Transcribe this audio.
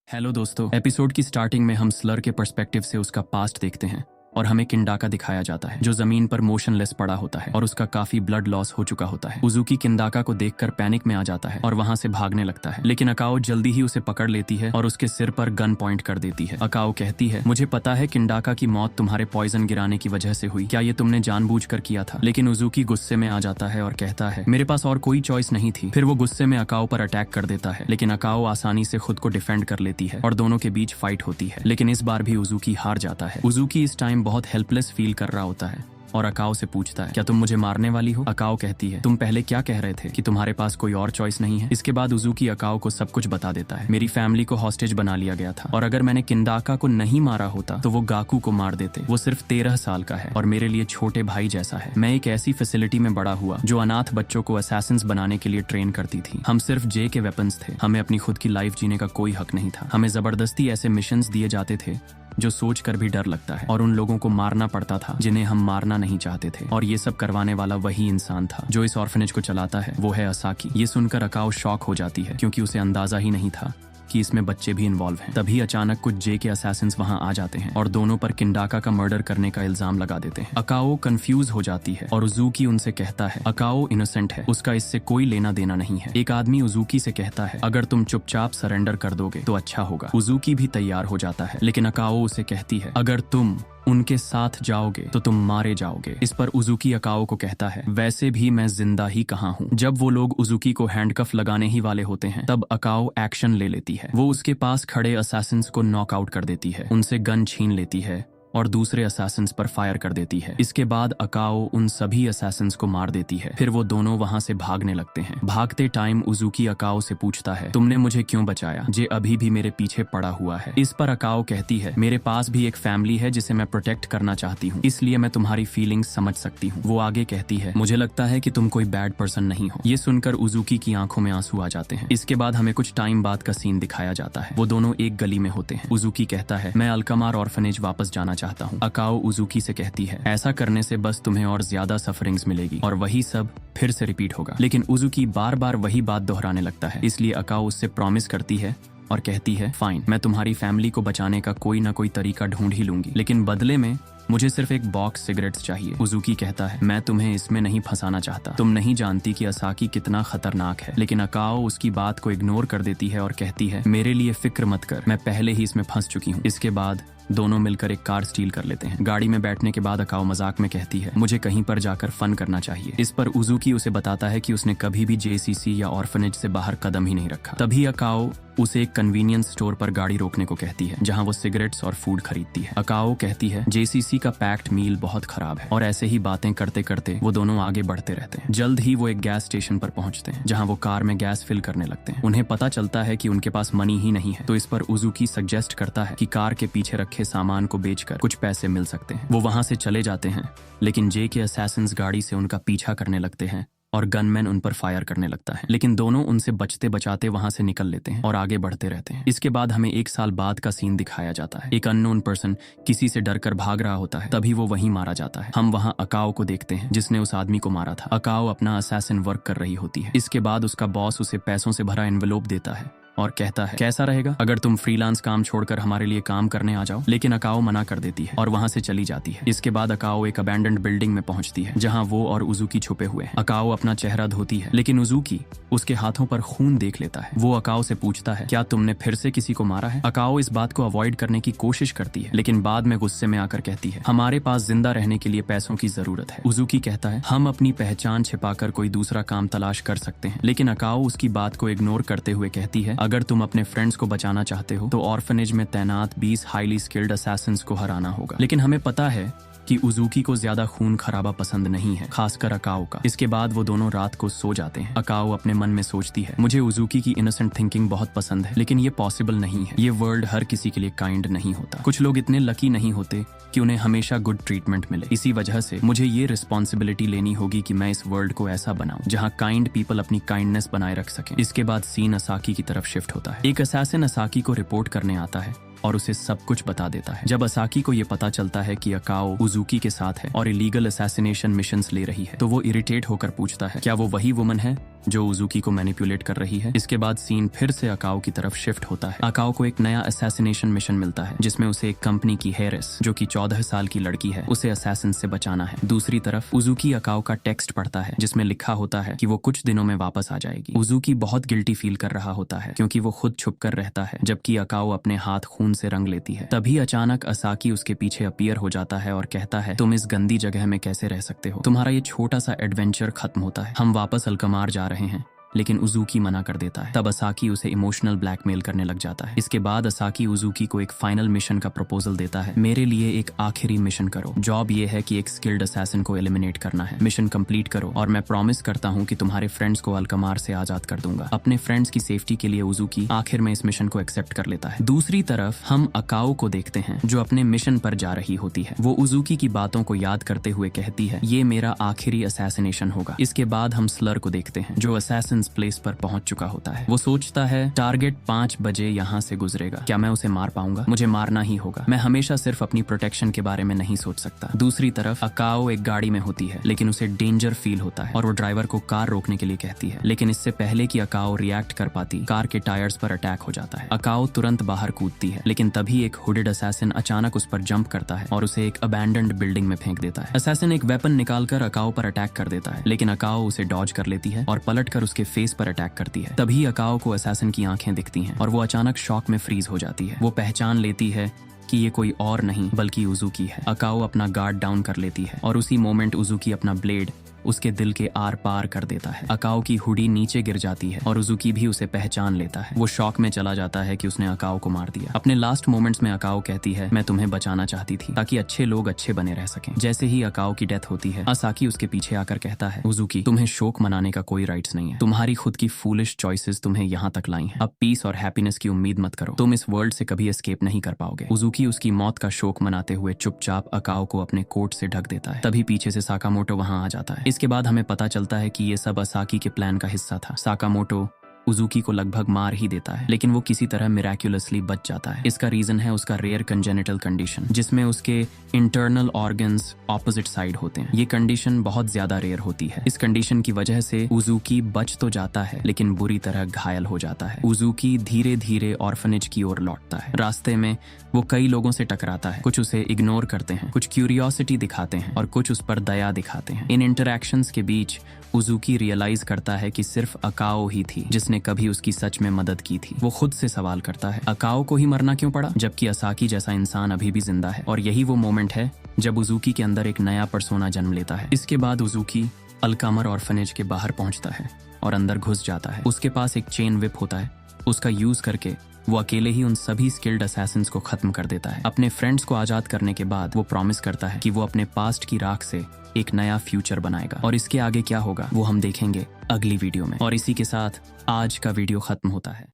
Hello दोस्तों, episode की starting में हम स्लर के पर्सपेक्टिव से उसका पास्ट देखते हैं और हमें किंडाका दिखाया जाता है जो जमीन पर मोशनलेस पड़ा होता है और उसका काफी ब्लड लॉस हो चुका होता है। उजुकी किंडाका को देखकर पैनिक में आ जाता है और वहां से भागने लगता है, लेकिन अकाओ जल्दी ही उसे पकड़ लेती है और उसके सिर पर गन पॉइंट कर देती है। अकाओ कहती है, मुझे पता है किंडाका की मौत तुम्हारे पॉइजन गिराने की वजह से हुई, क्या ये तुमने जानबूझकर किया था? लेकिन उजुकी गुस्से में आ जाता है और कहता है, मेरे पास और कोई चॉइस नहीं थी। फिर वो गुस्से में अकाओ पर अटैक कर देता है, लेकिन अकाओ आसानी से खुद को डिफेंड कर लेती है और दोनों के बीच फाइट होती है। लेकिन इस बार भी उजुकी हार जाता है। उजुकी इस टाइम बहुत हेल्पलेस फील कर रहा होता है और अकाओ से पूछता है, क्या तुम मुझे मारने वाली हो? अकाओ कहती है, तुम पहले क्या कह रहे थे कि तुम्हारे पास कोई और चॉइस नहीं है? इसके बाद उजुकी अकाओ को सब कुछ बता देता है। मेरी फैमिली को हॉस्टेज बना लिया गया था और अगर मैंने किंडाका को नहीं मारा होता तो वो गाकू को मार देते। वो सिर्फ 13 साल का है और मेरे लिए छोटे भाई जैसा है। मैं एक ऐसी फैसिलिटी में बड़ा हुआ जो अनाथ बच्चों को असैसिन्स बनाने के लिए ट्रेन करती थी। हम सिर्फ जे के वेपन्स थे। हमें अपनी खुद की लाइफ जीने का कोई हक नहीं था। हमें जबरदस्ती ऐसे मिशंस दिए जाते थे जो सोचकर भी डर लगता है और उन लोगों को मारना पड़ता था जिन्हें हम मारना नहीं चाहते थे। और ये सब करवाने वाला वही इंसान था जो इस ऑर्फनेज को चलाता है, वो है असाकी। ये सुनकर अकाओ शॉक हो जाती है क्योंकि उसे अंदाजा ही नहीं था कि इसमें बच्चे भी इन्वॉल्व हैं। तभी अचानक कुछ जे के असैसिन्स वहां आ जाते हैं और दोनों पर किंडाका का मर्डर करने का इल्जाम लगा देते हैं। अकाओ कंफ्यूज हो जाती है और उजुकी उनसे कहता है, अकाओ इनोसेंट है, उसका इससे कोई लेना देना नहीं है। एक आदमी उजुकी से कहता है, अगर तुम चुपचाप सरेंडर कर दोगे तो अच्छा होगा। उजुकी भी तैयार हो जाता है, लेकिन अकाओ उसे कहती है, अगर तुम उनके साथ जाओगे तो तुम मारे जाओगे। इस पर उजुकी अकाओ को कहता है, वैसे भी मैं जिंदा ही कहाँ हूँ। जब वो लोग उजुकी को हैंडकफ लगाने ही वाले होते हैं तब अकाओ एक्शन ले लेती है। वो उसके पास खड़े असैसिन्स को नॉकआउट कर देती है, उनसे गन छीन लेती है और दूसरे असैसिन्स पर फायर कर देती है। इसके बाद अकाओ उन सभी असैसिन्स को मार देती है। फिर वो दोनों वहां से भागने लगते हैं। भागते टाइम उजुकी अकाओ से पूछता है, तुमने मुझे क्यों बचाया? जे अभी भी मेरे पीछे पड़ा हुआ है। इस पर अकाओ कहती है, मेरे पास भी एक फैमिली है जिसे मैं प्रोटेक्ट करना चाहती हूँ, इसलिए मैं तुम्हारी फीलिंग्स समझ सकती हूँ। वो आगे कहती है, मुझे लगता है कि तुम कोई बैड पर्सन नहीं हो। ये सुनकर उजुकी की आंखों में आंसू आ जाते हैं। इसके बाद हमें कुछ टाइम बाद का सीन दिखाया जाता है। वो दोनों एक गली में होते हैं। उजुकी कहता है, मैं अल्कमार ऑर्फनेज वापस जाना चाहता हूँ। अकाओ उजुकी से कहती है, ऐसा करने से बस तुम्हें और ज्यादा सफरिंग्स मिलेगी और वही सब फिर से रिपीट होगा। लेकिन उजुकी बार बार वही बात दोहराने लगता है, इसलिए अकाओ उससे प्रॉमिस करती है और कहती है, फाइन, मैं तुम्हारी फैमिली को बचाने का कोई ना कोई तरीका ढूंढ ही लूंगी, लेकिन बदले में मुझे सिर्फ एक बॉक्स सिगरेट्स चाहिए। उजुकी कहता है, मैं तुम्हें इसमें नहीं फंसाना चाहता, तुम नहीं जानती कि असाकी कितना खतरनाक है। लेकिन अकाओ उसकी बात को इग्नोर कर देती है और कहती है, मेरे लिए फिक्र मत कर, मैं पहले ही इसमें फंस चुकी हूँ। इसके बाद दोनों मिलकर एक कार स्टील कर लेते हैं। गाड़ी में बैठने के बाद अकाओ मजाक में कहती है, मुझे कहीं पर जाकर फन करना चाहिए। इस पर उजुकी उसे बताता है कि उसने कभी भी जेसीसी या ऑर्फनेज से बाहर कदम ही नहीं रखा। तभी अकाओ उसे एक कन्वीनियंस स्टोर पर गाड़ी रोकने को कहती है जहां वो सिगरेट्स और फूड खरीदती है। अकाओ कहती है, जेसीसी का पैक्ड मील बहुत खराब है। और ऐसे ही बातें करते करते वो दोनों आगे बढ़ते रहते हैं। जल्द ही वो एक गैस स्टेशन पर पहुंचते हैं जहां वो कार में गैस फिल करने लगते हैं। उन्हें पता चलता है कि उनके पास मनी ही नहीं है, तो इस पर उजुकी सजेस्ट करता है कि कार के पीछे रखे सामान को बेचकर कुछ पैसे मिल सकते हैं। वो वहां से चले जाते हैं, लेकिन जे के असैसिन्स गाड़ी से उनका पीछा करने लगते हैं और गनमैन उन पर फायर करने लगता है, लेकिन दोनों उनसे बचते बचाते वहां से निकल लेते हैं और आगे बढ़ते रहते हैं। इसके बाद हमें 1 साल बाद का सीन दिखाया जाता है। एक अननोन पर्सन किसी से डरकर भाग रहा होता है, तभी वो वहीं मारा जाता है। हम वहां अकाओ को देखते हैं जिसने उस आदमी को मारा था। अकाओ अपना असैसिन वर्क कर रही होती है। इसके बाद उसका बॉस उसे पैसों से भरा एनवेलोप देता है और कहता है, कैसा रहेगा अगर तुम फ्रीलांस काम छोड़कर हमारे लिए काम करने आ जाओ? लेकिन अकाओ मना कर देती है और वहां से चली जाती है। इसके बाद अकाओ एक अबैंडन्ड बिल्डिंग में पहुंचती है जहां वो और उजुकी छुपे हुए हैं। अकाओ अपना चेहरा धोती है, लेकिन उजुकी उसके हाथों पर खून देख लेता है। वो अकाओ से पूछता है, क्या तुमने फिर से किसी को मारा है? अकाओ इस बात को अवॉइड करने की कोशिश करती है, लेकिन बाद में गुस्से में आकर कहती है, हमारे पास जिंदा रहने के लिए पैसों की जरूरत है। उजुकी कहता है, हम अपनी पहचान छिपाकर कोई दूसरा काम तलाश कर सकते हैं। लेकिन अकाओ उसकी बात को इग्नोर करते हुए कहती है, अगर तुम अपने फ्रेंड्स को बचाना चाहते हो तो ऑर्फनेज में तैनात 20 हाईली स्किल्ड असैसिन्स को हराना होगा। लेकिन हमें पता है कि उजुकी को ज्यादा खून खराबा पसंद नहीं है, खासकर अकाओ का। इसके बाद वो दोनों रात को सो जाते हैं। अकाओ अपने मन में सोचती है, मुझे उजुकी की इनोसेंट थिंकिंग बहुत पसंद है, लेकिन ये पॉसिबल नहीं है। ये वर्ल्ड हर किसी के लिए काइंड नहीं होता। कुछ लोग इतने लकी नहीं होते कि उन्हें हमेशा गुड ट्रीटमेंट मिले। इसी वजह से मुझे ये रिस्पॉन्सिबिलिटी लेनी होगी कि मैं इस वर्ल्ड को ऐसा बनाऊं जहां काइंड पीपल अपनी काइंडनेस बनाए रख सकें। इसके बाद सीन असाकी की तरफ शिफ्ट होता है। एक असैसिन असाकी को रिपोर्ट करने आता है और उसे सब कुछ बता देता है। जब असाकी को ये पता चलता है कि अकाओ उजुकी के साथ है और इलीगल असैसिनेशन मिशंस ले रही है, तो वो इरिटेट होकर पूछता है क्या वो वही वुमन है जो उजुकी को मैनिपुलेट कर रही है। इसके बाद सीन फिर से अकाओ की तरफ शिफ्ट होता है। अकाओ को एक नया असैसिनेशन मिशन मिलता है जिसमें उसे एक कंपनी की हेरिस, जो कि 14 साल की लड़की है, उसे असैसिन से बचाना है। दूसरी तरफ उजुकी अकाओ का टेक्स्ट पढ़ता है जिसमें लिखा होता है कि वो कुछ दिनों में वापस आ जाएगी। उजुकी बहुत गिल्टी फील कर रहा होता है क्योंकि वो खुद छुप कर रहता है जबकि अकाओ अपने हाथ खून से रंग लेती है। तभी अचानक असाकी उसके पीछे अपीयर हो जाता है और कहता है तुम इस गंदी जगह में कैसे रह सकते हो, तुम्हारा ये छोटा सा एडवेंचर खत्म होता है, हम वापस अल्कमार जा रहे हैं। लेकिन उजुकी मना कर देता है। तब असाकी उसे इमोशनल ब्लैकमेल करने लग जाता है। इसके बाद असाकी उजुकी को एक फाइनल मिशन का प्रपोजल देता है। मेरे लिए एक आखिरी मिशन करो, जॉब ये है कि एक स्किल्ड असैसिन को एलिमिनेट करना है। मिशन कंप्लीट करो और मैं प्रॉमिस करता हूँ कि तुम्हारे फ्रेंड्स को अल्कमार से आजाद कर दूंगा। अपने फ्रेंड्स की सेफ्टी के लिए उजुकी आखिर में इस मिशन को एक्सेप्ट कर लेता है। दूसरी तरफ हम अकाओ को देखते हैं जो अपने मिशन पर जा रही होती है। वो उजुकी की बातों को याद करते हुए कहती है ये मेरा आखिरी असैसिनेशन होगा। इसके बाद हम स्लर को देखते हैं जो असैसिन प्लेस पर पहुंच चुका होता है। वो सोचता है टारगेट 5 बजे यहाँ से गुजरेगा, क्या मैं उसे मार पाऊंगा? मुझे मारना ही होगा। मैं हमेशा सिर्फ अपनी प्रोटेक्शन के बारे में नहीं सोच सकता। दूसरी तरफ अकाओ एक गाड़ी में होती है लेकिन उसे डेंजर फील होता है और वो ड्राइवर को कार रोकने के लिए कहती है, लेकिन इससे पहले कि अकाओ रिएक्ट कर पाती कार के टायर्स पर अटैक हो जाता है। अकाओ तुरंत बाहर कूदती है लेकिन तभी एक हुडेड असैसिन अचानक उस पर जंप करता है और उसे एक अबैंडन्ड बिल्डिंग में फेंक देता है। असैसिन एक वेपन निकालकर अकाओ पर अटैक कर देता है लेकिन अकाओ उसे डॉज कर लेती है और पलटकर उसके फेस पर अटैक करती है। तभी अकाओ को असैसिन की आंखें दिखती हैं और वो अचानक शॉक में फ्रीज हो जाती है। वो पहचान लेती है कि ये कोई और नहीं बल्कि उजुकी है। अकाओ अपना गार्ड डाउन कर लेती है और उसी मोमेंट उजुकी अपना ब्लेड उसके दिल के आर पार कर देता है। अकाओ की हुडी नीचे गिर जाती है और उजुकी भी उसे पहचान लेता है। वो शॉक में चला जाता है कि उसने अकाओ को मार दिया। अपने लास्ट मोमेंट्स में अकाओ कहती है मैं तुम्हें बचाना चाहती थी ताकि अच्छे लोग अच्छे बने रह सकें। जैसे ही अकाओ की डेथ होती है असाकी उसके पीछे आकर कहता है उजुकी तुम्हें शोक मनाने का कोई राइट्स नहीं है, तुम्हारी खुद की फूलिश चॉइसेस तुम्हें यहाँ तक लाई हैं। अब पीस और हैप्पीनेस की उम्मीद मत करो, तुम इस वर्ल्ड से कभी एस्केप नहीं कर पाओगे। उजुकी उसकी मौत का शोक मनाते हुए चुपचाप अकाओ को अपने कोट से ढक देता है। तभी पीछे से साकामोटो वहां आ जाता है। इसके बाद हमें पता चलता है कि ये सब असाकी के प्लान का हिस्सा था। साकामोटो उजुकी को लगभग मार ही देता है लेकिन वो किसी तरह मिराक्युलसली बच जाता है। इसका रीजन है उसका रेयर कंजेनिटल कंडीशन जिसमें उसके इंटरनल ऑर्गन्स ऑपोजिट साइड होते हैं। ये कंडीशन बहुत ज्यादा रेयर होती है। इस कंडीशन की वजह से उजुकी बच तो जाता है लेकिन बुरी तरह घायल हो जाता है। उजुकी धीरे धीरे ऑर्फनेज की ओर लौटता है। रास्ते में वो कई लोगों से टकराता है, कुछ उसे इग्नोर करते हैं, कुछ क्यूरियोसिटी दिखाते हैं और कुछ उस पर दया दिखाते हैं। इन इंटरैक्शंस के बीच उजुकी रियलाइज करता है कि सिर्फ अकाओ ही थी जिसने कभी उसकी सच में मदद की थी। वो खुद से सवाल करता है अकाओ को ही मरना क्यों पड़ा जबकि असाकी जैसा इंसान अभी भी जिंदा है। और यही वो मोमेंट है जब उजुकी के अंदर एक नया पर्सोना जन्म लेता है। इसके बाद उजुकी अल्कामर ऑर्फनेज के बाहर पहुंचता है और अंदर घुस जाता है। उसके पास एक चेन विप होता है, उसका यूज करके वो अकेले ही उन सभी स्किल्ड असैसिन्स को खत्म कर देता है। अपने फ्रेंड्स को आजाद करने के बाद वो प्रॉमिस करता है कि वो अपने पास्ट की राख से एक नया फ्यूचर बनाएगा और इसके आगे क्या होगा वो हम देखेंगे अगली वीडियो में। और इसी के साथ आज का वीडियो खत्म होता है।